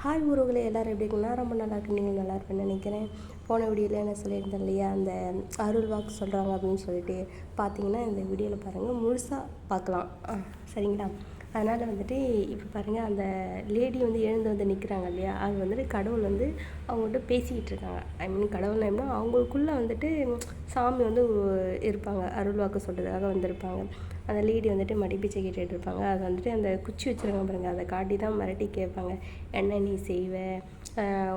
Hi உறவுகளே, எல்லோரும் எப்படி இருக்குன்னா ரொம்ப நல்லா இருக்கு. நீங்கள் நல்லா இருப்பேன்னு நினைக்கிறேன். போன வீடியோவில் என்ன சொல்லியிருந்தேன் இல்லையா, அந்த அருள் வாக்கு சொல்கிறாங்க அப்படின்னு சொல்லிட்டு பார்த்தீங்கன்னா இந்த வீடியோவில் பாருங்கள், முழுசாக பார்க்கலாம். சரிங்களா? அதனால் வந்துட்டு இப்போ பாருங்கள், அந்த லேடி வந்து எழுந்து வந்து நிற்கிறாங்க இல்லையா, அது வந்துட்டு கடவுள் வந்து அவங்கள்ட்ட பேசிக்கிட்டு இருக்காங்க. ஐ மீன் கடவுள் எப்படின்னா அவங்களுக்குள்ளே வந்துட்டு சாமி வந்து இருப்பாங்க, அருள் வாக்கு சொல்கிறதுக்காக வந்திருப்பாங்க. அந்த லேடி வந்துட்டு மடிப்பிச்சை கேட்டுட்டு இருப்பாங்க. அது வந்துட்டு அந்த குச்சி வச்சுருக்காங்க பாருங்கள், அதை காட்டி தான் மிரட்டி கேட்பாங்க. என்ன நீ செய்வ,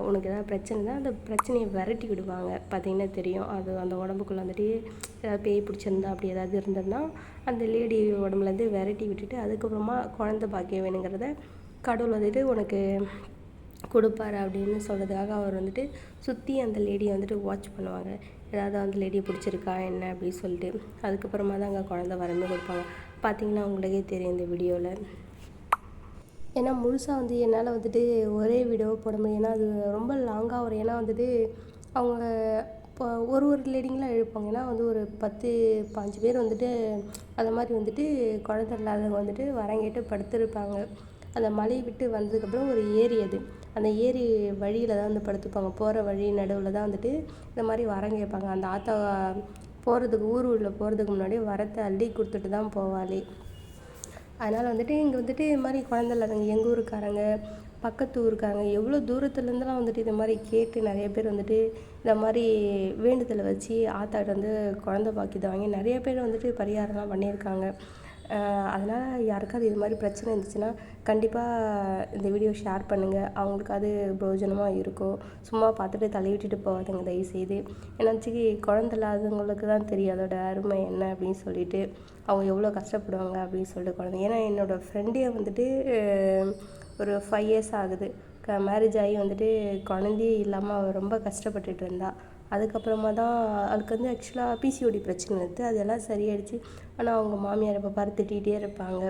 உனக்கு ஏதாவது பிரச்சனை தான் அந்த பிரச்சனையை விரட்டி விடுவாங்க. பார்த்திங்கன்னா தெரியும், அது அந்த உடம்புக்குள்ளே வந்துட்டு ஏதாவது பேய் பிடிச்சிருந்தா அப்படி ஏதாவது இருந்ததுன்னா அந்த லேடி உடம்புலேருந்து விரட்டி விட்டுட்டு அதுக்கப்புறமா குழந்த பாக்கியம் வேணுங்கிறத கடவுள் வந்துட்டு உனக்கு கொடுப்பாரு அப்படின்னு சொல்கிறதுக்காக அவர் வந்துட்டு சுற்றி அந்த லேடியை வந்துட்டு வாட்ச் பண்ணுவாங்க. ஏதாவது அந்த லேடியை பிடிச்சிருக்கா என்ன அப்படின்னு சொல்லிட்டு அதுக்கப்புறமா தான் அங்கே குழந்த வரமே கொடுப்பாங்க. பார்த்திங்கன்னா உங்களுக்கே தெரியும் இந்த வீடியோவில். ஏன்னா முழுசாக வந்து என்னால் வந்துட்டு ஒரே வீடியோவை போட முடியும், ஏன்னா அது ரொம்ப லாங்காக வரும். ஏன்னா வந்துட்டு அவங்க இப்போ ஒரு லேடிங்களாம் எழுப்பாங்க. ஏன்னா வந்து ஒரு 10-15 பேர் வந்துட்டு அந்த மாதிரி வந்துட்டு குழந்தை இல்லாதவங்க வந்துட்டு வரங்கிட்டு படுத்துருப்பாங்க. அந்த மலையை விட்டு வந்ததுக்கப்புறம் ஒரு ஏரி, அது அந்த ஏரி வழியில் தான் வந்து படுத்துப்பாங்க. போகிற வழி நடுவில் தான் வந்துட்டு இந்த மாதிரி வரம் கேட்பாங்க. அந்த ஆத்தா போகிறதுக்கு ஊர் உள்ள போகிறதுக்கு முன்னாடி வரத்தை அள்ளி கொடுத்துட்டு தான் போவாளே. அதனால் வந்துட்டு இங்கே வந்துட்டு இது மாதிரி குழந்தை இல்லாதவங்க, எங்கள் ஊருக்காரங்க, பக்கத்து ஊருக்காரங்க, எவ்வளோ தூரத்துலேருந்துலாம் வந்துட்டு இது மாதிரி கேட்டு நிறைய பேர் வந்துட்டு இந்த மாதிரி வேண்டுதலை வச்சு ஆத்தாட்ட வந்து குழந்த பாக்கியத்தை வாங்கி நிறைய பேர் வந்துட்டு பரிகாரம்லாம் பண்ணியிருக்காங்க. அதனால் யாருக்காவது இது மாதிரி பிரச்சனை இருந்துச்சுன்னா கண்டிப்பாக இந்த வீடியோ ஷேர் பண்ணுங்கள். அவங்களுக்கு அது பிரயோஜனமாக இருக்கும். சும்மா பார்த்துட்டு தள்ளிவிட்டுட்டு போகாதுங்க தயவுசெய்து. ஏன்னாச்சுக்கு குழந்த இல்லாதவங்களுக்கு தான் தெரியும் அதோட அருமை என்ன அப்படின்னு சொல்லிட்டு, அவங்க எவ்வளோ கஷ்டப்படுவாங்க அப்படின்னு சொல்லிட்டு குழந்தை. ஏன்னா என்னோடய ஃப்ரெண்டே வந்துட்டு ஒரு 5 இயர்ஸ் ஆகுது மேரேஜ் ஆகி வந்துட்டு குழந்தையே இல்லாமல் அவள் ரொம்ப கஷ்டப்பட்டுட்டு இருந்தா. அதுக்கப்புறமா தான் அவளுக்கு வந்து ஆக்சுவலாக பிசிஓடி பிரச்சனை இருக்குது, அதெல்லாம் சரியாயிடுச்சு. ஆனால் அவங்க மாமியார் எப்போ பாரு திட்டிகிட்டே இருப்பாங்க,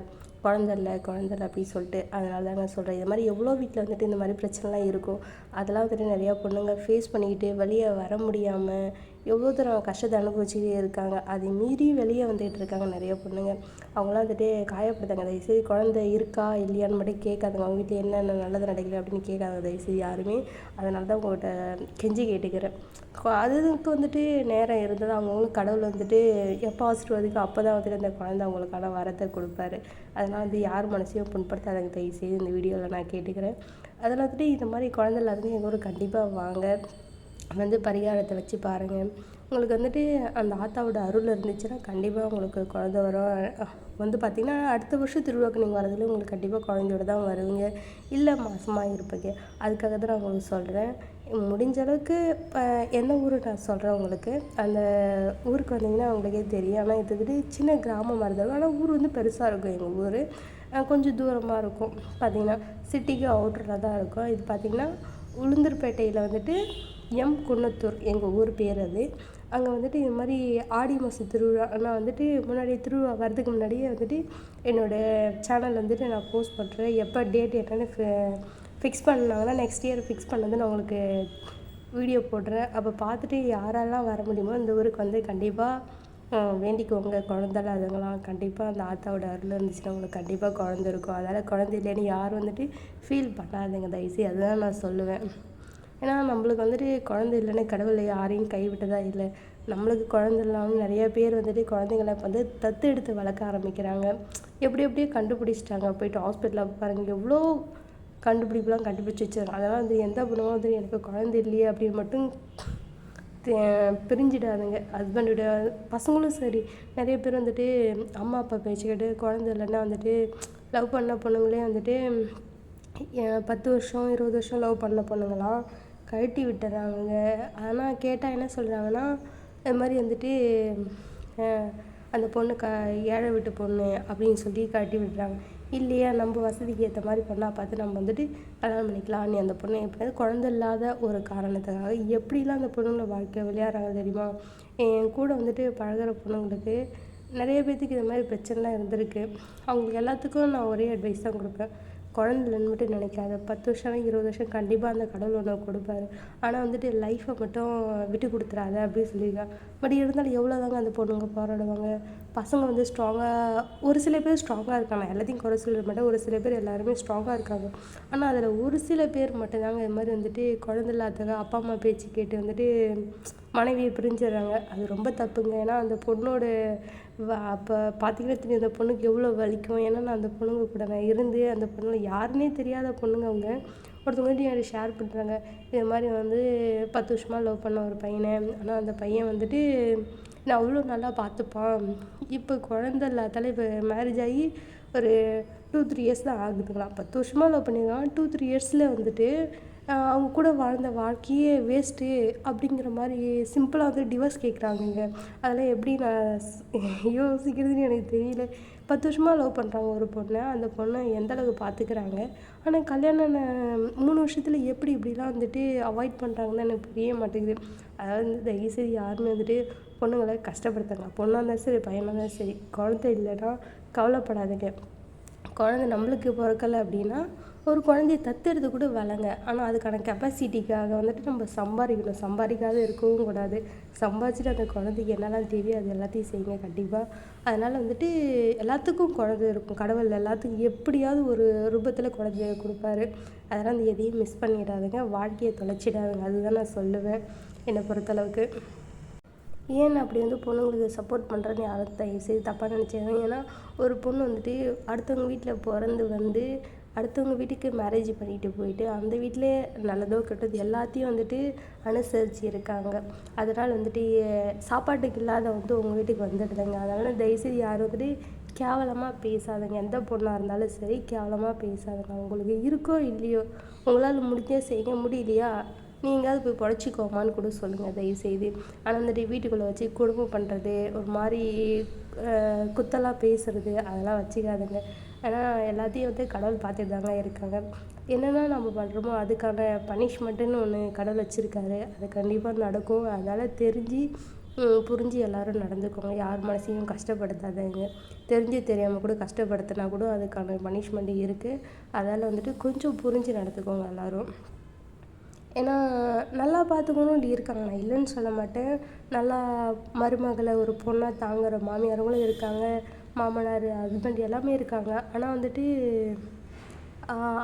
குழந்த இல்லை அப்படின்னு சொல்லிட்டு. அதனால தான் நான் சொல்கிறேன், இது மாதிரி எவ்வளோ வீட்டில் வந்துட்டு இந்த மாதிரி பிரச்சனைலாம் இருக்கும். அதெல்லாம் வந்துட்டு நிறையா பொண்ணுங்க ஃபேஸ் பண்ணிக்கிட்டு வெளியே வர முடியாமல் எவ்வளோ தூரம் கஷ்டத்தை அனுபவிச்சுட்டே இருக்காங்க. அதை மீறி வெளியே வந்துகிட்டு இருக்காங்க நிறைய பொண்ணுங்க. அவங்களாம் வந்துட்டு காயப்படுத்தாங்க. தயவுசெய்து குழந்தை இருக்கா இல்லையான்னு மட்டும் கேட்காதுங்க. அவங்க வீட்டில் என்னென்ன நல்லது நடக்கல அப்படின்னு கேட்காங்க தயவுசெய்து யாருமே. அதனால தான் உங்கள்கிட்ட கெஞ்சி கேட்டுக்கிறேன். அதுக்கு வந்துட்டு நேரம் இருந்தது, அவங்கவுங்களுக்கு கடவுள் வந்துட்டு எப்போ ஆசீர்வாதிக்கோ அப்போ தான் வந்துட்டு அந்த குழந்தை அவங்களுக்கான வரத்தை கொடுப்பாரு. அதனால் வந்து யார் மனசையும் புண்படுத்தாதங்க தயவுசெய்து இந்த வீடியோவில் நான் கேட்டுக்கிறேன். அதில் வந்துட்டு இந்த மாதிரி குழந்தை இல்லாதவங்க எங்கள் ஊருக்கு கண்டிப்பாக வாங்க, வந்து பரிகாரத்தை வச்சு பாருங்கள். உங்களுக்கு வந்துட்டு அந்த ஆத்தாவோட அருள் இருந்துச்சுன்னா கண்டிப்பாக உங்களுக்கு குழந்த வரும். வந்து பார்த்திங்கன்னா அடுத்த வருஷம் திருவிழாவுக்கு நீங்கள் வரதுல உங்களுக்கு கண்டிப்பாக குழந்தையோட தான் வருவீங்க, இல்லை மாசமாக இருப்பீங்க. அதுக்காக தான் நான் உங்களுக்கு சொல்கிறேன். முடிஞ்ச அளவுக்கு என்ன ஊர் நான் சொல்கிறேன் உங்களுக்கு, அந்த ஊருக்கு வந்தீங்கன்னா உங்களுக்கே தெரியும். ஆனால் இது வந்துட்டு சின்ன கிராமமாக இருந்தாலும் ஆனால் ஊர் வந்து பெருசாக இருக்கும். எங்கள் ஊர் கொஞ்சம் தூரமாக இருக்கும். பார்த்திங்கன்னா சிட்டிக்கு அவுட்டரில் தான் இருக்கும். இது பார்த்திங்கன்னா உளுந்தூர்பேட்டையில் வந்துட்டு குன்னத்தூர் எங்கள் ஊர் பேர் அது. அங்கே வந்துட்டு இது மாதிரி ஆடி மாதம் திருவிழா. நான் வந்துட்டு முன்னாடி திருவிழா வர்றதுக்கு முன்னாடியே வந்துட்டு என்னோடய சேனல் வந்துட்டு நான் போஸ்ட் பண்ணுறேன். எப்போ டேட் என்னென்னு ஃபிக்ஸ் பண்ணாங்கன்னா நெக்ஸ்ட் இயர் ஃபிக்ஸ் பண்ணது நான் உங்களுக்கு வீடியோ போடுறேன். அப்போ பார்த்துட்டு யாரெல்லாம் வர முடியுமோ இந்த ஊருக்கு வந்து கண்டிப்பாக வேண்டிக்கோங்க. குழந்த இல்லாதவங்களாம் கண்டிப்பாக அந்த ஆத்தாவோட அருள் இருந்துச்சுன்னா உங்களுக்கு கண்டிப்பாக குழந்த இருக்கும். அதனால் குழந்தை இல்லைன்னு யாரும் வந்துட்டு ஃபீல் பண்ணாதுங்க தயவுசெய்து, அதுதான் நான் சொல்லுவேன். ஏன்னா நம்மளுக்கு வந்துட்டு குழந்தை இல்லைன்னு கடவுள் யாரையும் கைவிட்டதாக இல்லை. நம்மளுக்கு குழந்தை இல்லாமல் நிறைய பேர் வந்துட்டு குழந்தைங்களை வந்து தத்து எடுத்து வளர்க்க ஆரம்பிக்கிறாங்க. எப்படியோ கண்டுபிடிச்சிட்டாங்க. போய்ட்டு ஹாஸ்பிட்டலில் பாருங்கள் எவ்வளோ கண்டுபிடிப்புலாம் கண்டுபிடிச்சி வச்சுருக்காங்க. அதெல்லாம் வந்து எந்த பொண்ணும் வந்து எனக்கு குழந்தை இல்லையே அப்படின்னு மட்டும் பிரிஞ்சிடாதுங்க. ஹஸ்பண்டோட பசங்களும் சரி, நிறைய பேர் வந்துட்டு அம்மா அப்பா பேச்சுக்கிட்டு குழந்தை இல்லைன்னா வந்துட்டு லவ் பண்ண பொண்ணுங்களே வந்துட்டு 10 வருஷம் 20 வருஷம் லவ் பண்ண பொண்ணுங்களாம் கழட்டி விட்டுறாங்க. ஆனால் கேட்டால் என்ன சொல்கிறாங்கன்னா, இது மாதிரி வந்துட்டு அந்த பொண்ணு ஏழை வீட்டு பொண்ணு அப்படின்னு சொல்லி கழட்டி விடுறாங்க. இல்லையா நம்ம வசதிக்கு ஏற்ற மாதிரி பொண்ணாக பார்த்து நம்ம வந்துட்டு கல்யாணம் பண்ணிக்கலாம். நீ அந்த பொண்ணை எப்படியாவது குழந்தை இல்லாத ஒரு காரணத்துக்காக எப்படிலாம் அந்த பொண்ணுங்களை வாழ்க்கை விளையாடுறாங்க தெரியுமா? என் கூட வந்துட்டு பழகிற பொண்ணுங்களுக்கு நிறைய பேர்த்துக்கு இது மாதிரி பிரச்சனைலாம் இருந்திருக்கு. அவங்களுக்கு எல்லாத்துக்கும் நான் ஒரே அட்வைஸ் தான் கொடுப்பேன், குழந்தை இல்லைன்னு மட்டும் நினைக்காத. 10 வருஷம் 20 வருஷம் கண்டிப்பாக அந்த கடவுள் ஒன்று கொடுப்பாரு. ஆனால் வந்துட்டு லைஃப்பை மட்டும் விட்டு கொடுத்துறாத அப்படின்னு சொல்லியிருக்காங்க. பட் இருந்தாலும் எவ்வளோ தாங்க அந்த பொண்ணுங்க போராடுவாங்க. பசங்க வந்து ஸ்ட்ராங்காக ஒரு சில பேர் ஸ்ட்ராங்காக இருக்காங்க, எல்லாத்தையும் குறை சொல்ல மாட்டேன், ஒரு சில பேர் எல்லாருமே ஸ்ட்ராங்காக இருக்காங்க. ஆனால் அதில் ஒரு சில பேர் மட்டும்தாங்க இது மாதிரி வந்துட்டு குழந்தை இல்லாதவங்க அப்பா அம்மா பேச்சு கேட்டு வந்துட்டு மனைவியை பிரிஞ்சிடுறாங்க. அது ரொம்ப தப்புங்க. ஏன்னா அந்த பொண்ணோட அப்போ பார்த்தீங்கன்னா தெரியும் அந்த பொண்ணுக்கு எவ்வளோ வலிக்கும். ஏன்னா நான் அந்த பொண்ணுங்க கூட நான் இருந்து அந்த பொண்ணுல யாருன்னே தெரியாத பொண்ணுங்க அவங்க. ஒருத்தவங்க வந்து என்கிட்ட ஷேர் பண்ணுறாங்க, இது மாதிரி வந்து 10 வருஷமாக லவ் பண்ண ஒரு பையனை, ஆனால் அந்த பையன் வந்துட்டு நான் அவ்வளோ நல்லா பார்த்துப்பான், இப்போ குழந்த இல்லாதால இப்போ மேரேஜ் ஆகி ஒரு 2-3 இயர்ஸ் தான் ஆகுதுங்களாம். 10 வருஷமாக லவ் பண்ணியிருக்கான். 2-3 இயர்ஸில் வந்துட்டு அவங்க கூட வாழ்ந்த வாழ்க்கையே வேஸ்ட்டு அப்படிங்கிற மாதிரி சிம்பிளாக வந்து டிவோர்ஸ் கேட்குறாங்கங்க. அதெல்லாம் எப்படி நான் யோசிக்கிறதுன்னு எனக்கு தெரியல. 10 வருஷமாக லவ் பண்ணுறாங்க ஒரு பொண்ணை, அந்த பொண்ணை எந்த அளவுக்கு பார்த்துக்கிறாங்க. ஆனால் கல்யாணம் 3 வருஷத்தில் எப்படி இப்படிலாம் வந்துட்டு அவாய்ட் பண்ணுறாங்கன்னு எனக்கு புரிய மாட்டேங்குது. அதாவது வந்து தயவுசெய்து யாருமே வந்துட்டு பொண்ணுங்களை கஷ்டப்படுத்துங்க. பொண்ணாக இருந்தாலும் சரி, பையனாக இருந்தாலும் சரி, குழந்தை இல்லைன்னா கவலைப்படாதீங்க. குழந்தை நம்மளுக்கு பிறக்கலை அப்படின்னா ஒரு குழந்தைய தத்தெடுத்து கூட வளங்க. ஆனால் அதுக்கான கெப்பாசிட்டிக்காக வந்துட்டு நம்ம சம்பாதிக்கணும், சம்பாதிக்காத இருக்கவும் கூடாது. சம்பாதிச்சுட்டு அந்த குழந்தைக்கு என்னெல்லாம் தேவையோ அது எல்லாத்தையும் செய்யுங்க கண்டிப்பாக. அதனால் வந்துட்டு எல்லாத்துக்கும் குழந்தை இருக்கும். கடவுள் எல்லாத்துக்கும் எப்படியாவது ஒரு ரூபத்தில் குழந்தைய கொடுப்பாரு. அதெல்லாம் அந்த எதையும் மிஸ் பண்ணிடாதுங்க, வாழ்க்கையை தொலைச்சிடாதுங்க. அதுதான் நான் சொல்லுவேன் என்னை பொறுத்தளவுக்கு. ஏன் அப்படி வந்து பொண்ணுங்களுக்கு சப்போர்ட் பண்ணுறேன்னு யாரும் தயவுசெய்து தப்பாக நினச்சிடுங்க. ஏன்னா ஒரு பொண்ணு வந்துட்டு அடுத்தவங்க வீட்டில் பிறந்து வந்து அடுத்தவங்க வீட்டுக்கு மேரேஜ் பண்ணிட்டு போயிட்டு அந்த வீட்டிலே நல்லதோ கெட்டது எல்லாத்தையும் வந்துட்டு அனுசரித்து இருக்காங்க. அதனால் வந்துட்டு சாப்பாட்டுக்கு இல்லாத வந்து உங்கள் வீட்டுக்கு வந்துடுதுங்க. அதனால் தயவுசெய்து யாரும் வந்துட்டு கேவலமாக பேசாதுங்க. எந்த பொண்ணாக இருந்தாலும் சரி கேவலமாக பேசாதுங்க. உங்களுக்கு இருக்கோ இல்லையோ உங்களால் முடிஞ்சே செய்ய, முடியலையா நீங்களாவது போய் பொழைச்சிக்கோமான்னு கூட சொல்லுங்கள் தயவுசெய்து. ஆனால் வந்துட்டு வீட்டுக்குள்ளே வச்சு குடும்பம் பண்ணுறது, ஒரு மாதிரி குத்தலாக பேசுகிறது அதெல்லாம் வச்சுக்காதுங்க. ஏன்னா எல்லாத்தையும் வந்து கடவுள் பார்த்துட்டு தாங்க இருக்காங்க. என்னென்னா நம்ம பண்ணுறோமோ அதுக்கான பனிஷ்மெண்ட்டுன்னு ஒன்று கடவுள் வச்சுருக்காரு. அது கண்டிப்பாக நடக்கும். அதனால் தெரிஞ்சு புரிஞ்சு எல்லோரும் நடந்துக்கோங்க. யார் மனசையும் கஷ்டப்படுத்தாதீங்க. தெரிஞ்சு தெரியாமல் கூட கஷ்டப்படுத்தினா கூட அதுக்கான பனிஷ்மெண்ட் இருக்குது. அதனால் வந்துட்டு கொஞ்சம் புரிஞ்சு நடந்துக்கோங்க எல்லோரும். ஏன்னா நல்லா பார்த்துக்கணும் இருக்காங்க, நான் இல்லைன்னு சொல்ல மாட்டேன். நல்லா மருமகளை ஒரு பொண்ணாக தாங்குகிற மாமியார்களும் இருக்காங்க, மாமனார் ஹஸ்பண்ட் எல்லாமே இருக்காங்க. ஆனால் வந்துட்டு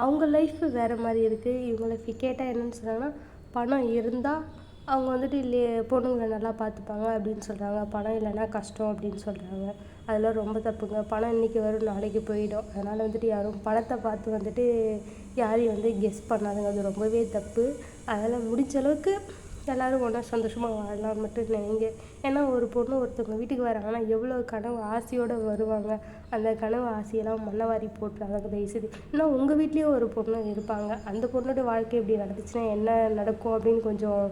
அவங்க லைஃப்பு வேறு மாதிரி இருக்குது. இவங்கள கேட்டால் என்னென்னு சொல்கிறாங்கன்னா, பணம் இருந்தால் அவங்க வந்துட்டு இல்லையே பொண்ணுங்களை நல்லா பார்த்துப்பாங்க அப்படின்னு சொல்கிறாங்க. பணம் இல்லைன்னா கஷ்டம் அப்படின்னு சொல்கிறாங்க. அதெல்லாம் ரொம்ப தப்புங்க. பணம் இன்றைக்கி வரும் நாளைக்கு போயிடும். அதனால் வந்துட்டு யாரும் பணத்தை பார்த்து வந்துட்டு யாரையும் வந்து கெஸ் பண்ணாதுங்க. அது ரொம்பவே தப்பு. அதனால் முடிஞ்ச அளவுக்கு எல்லோரும் ஒன்றா சந்தோஷமாக வாழலாம்னு மட்டும் நினைங்க. ஏன்னா ஒரு பொண்ணு ஒருத்தவங்க வீட்டுக்கு வராங்கன்னா எவ்வளோ கனவு ஆசையோடு வருவாங்க. அந்த கனவு ஆசையெல்லாம் மண்ணவாரி போட்டுறாங்க தயவுசெய்து. இன்னும் உங்கள் வீட்லேயும் ஒரு பொண்ணு இருப்பாங்க, அந்த பொண்ணோட வாழ்க்கை எப்படி நடந்துச்சுன்னா என்ன நடக்கும் அப்படின்னு கொஞ்சம்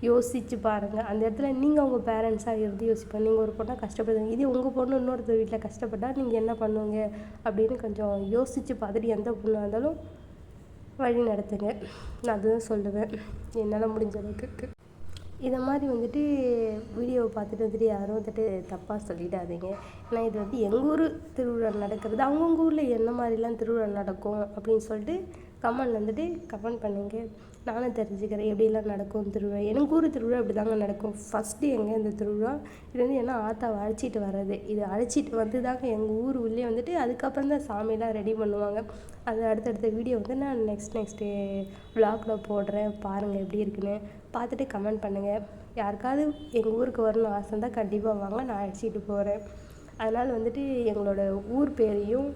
யோசித்து பாருங்கள். அந்த இடத்துல நீங்கள் உங்கள் பேரண்ட்ஸாக இருந்து யோசிப்பாங்க. நீங்கள் ஒரு பொண்ணாக கஷ்டப்படுறீங்க, இதே உங்கள் பொண்ணு இன்னொருத்தர் வீட்டில் கஷ்டப்பட்டால் நீங்கள் என்ன பண்ணுவீங்க அப்படின்னு கொஞ்சம் யோசித்து பார்த்துட்டு எந்த பொண்ணாக இருந்தாலும் வழி நடத்துங்க. நான் அதுதான் சொல்லுவேன் என்னால் முடிஞ்ச அளவுக்கு. இதை மாதிரி வந்துட்டு வீடியோவை பார்த்துட்டு வந்துட்டு யாரும் வந்துட்டு தப்பாக சொல்லிடாதீங்க. ஏன்னா இது வந்து எங்கள் ஊர் திருவிழா நடக்கிறது. அவங்கவுங்க ஊரில் என்ன மாதிரிலாம் திருவிழா நடக்கும் அப்படின்னு சொல்லிட்டு கமெண்டில் வந்துட்டு கமெண்ட் பண்ணுங்க. நானும் தெரிஞ்சுக்கிறேன் எப்படிலாம் நடக்கும் திருவிழா. எனக்கு ஊர் திருவிழா இப்படி தாங்க நடக்கும். ஃபஸ்ட்டு எங்கள் இந்த திருவிழா இது வந்து ஏன்னா ஆத்தாவை அழைச்சிட்டு வர்றது, இது அழைச்சிட்டு வந்து தாங்க எங்கள் ஊர் உள்ளே வந்துட்டு அதுக்கப்புறம் தான் சாமியெல்லாம் ரெடி பண்ணுவாங்க. அது அடுத்தடுத்த வீடியோ வந்து நான் நெக்ஸ்ட்டு விலாகில் போடுறேன். பாருங்கள் எப்படி இருக்குன்னு பார்த்துட்டு கமெண்ட் பண்ணுங்கள். யாருக்காவது எங்கள் ஊருக்கு வரணும்னு ஆசை இருந்தால் கண்டிப்பாக வாங்க, நான் அழைச்சிட்டு போகிறேன். அதனால் வந்துட்டு எங்களோட ஊர் பேரையும்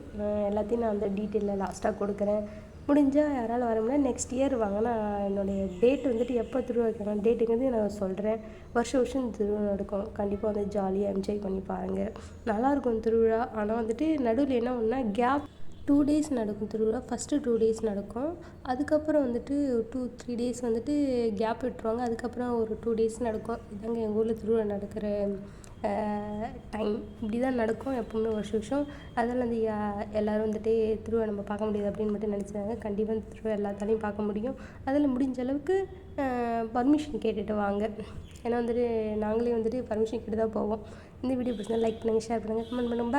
எல்லாத்தையும் நான் அந்த டீட்டெயிலில் லாஸ்ட்டாக கொடுக்குறேன். முடிஞ்சால் யாரால் வர முடியல நெக்ஸ்ட் இயர் வாங்க. நான் என்னுடைய டேட் வந்துட்டு எப்போ திருவிழா வைக்கிறாங்க டேட்டுங்கிறது நான் சொல்கிறேன். வருஷம் திருவிழா நடக்கும். கண்டிப்பாக வந்து ஜாலியாக என்ஜாய் பண்ணி பாருங்கள். நல்லாயிருக்கும் திருவிழா. ஆனால் வந்துட்டு நடுவில் என்ன ஒன்றா கேப் 2 days நடக்கும் திருவிழா. ஃபஸ்ட்டு 2 days நடக்கும். அதுக்கப்புறம் வந்துட்டு 2-3 days வந்துட்டு கேப் விட்டுருவாங்க. அதுக்கப்புறம் ஒரு 2 days நடக்கும். இதாங்க எங்கள் ஊரில் திருவிழா நடக்கிற டைம். இப்படி தான் நடக்கும் எப்போவுமே வருஷம். அதனால் வந்து எல்லோரும் வந்துட்டு திருவிழா நம்ம பார்க்க முடியாது அப்படின்னு மட்டும் நினச்சிட்டாங்க. கண்டிப்பாக இந்த திருவிழா எல்லாத்தாலையும் பார்க்க முடியும். அதில் முடிஞ்ச அளவுக்கு பர்மிஷன் கேட்டுட்டு வாங்க. ஏன்னா வந்துட்டு நாங்களே வந்துட்டு பர்மிஷன் கேட்டு தான் போவோம். இந்த வீடியோ பிடிச்சா லைக் பண்ணுங்கள், ஷேர் பண்ணுங்கள், கமெண்ட் பண்ணுங்கள்.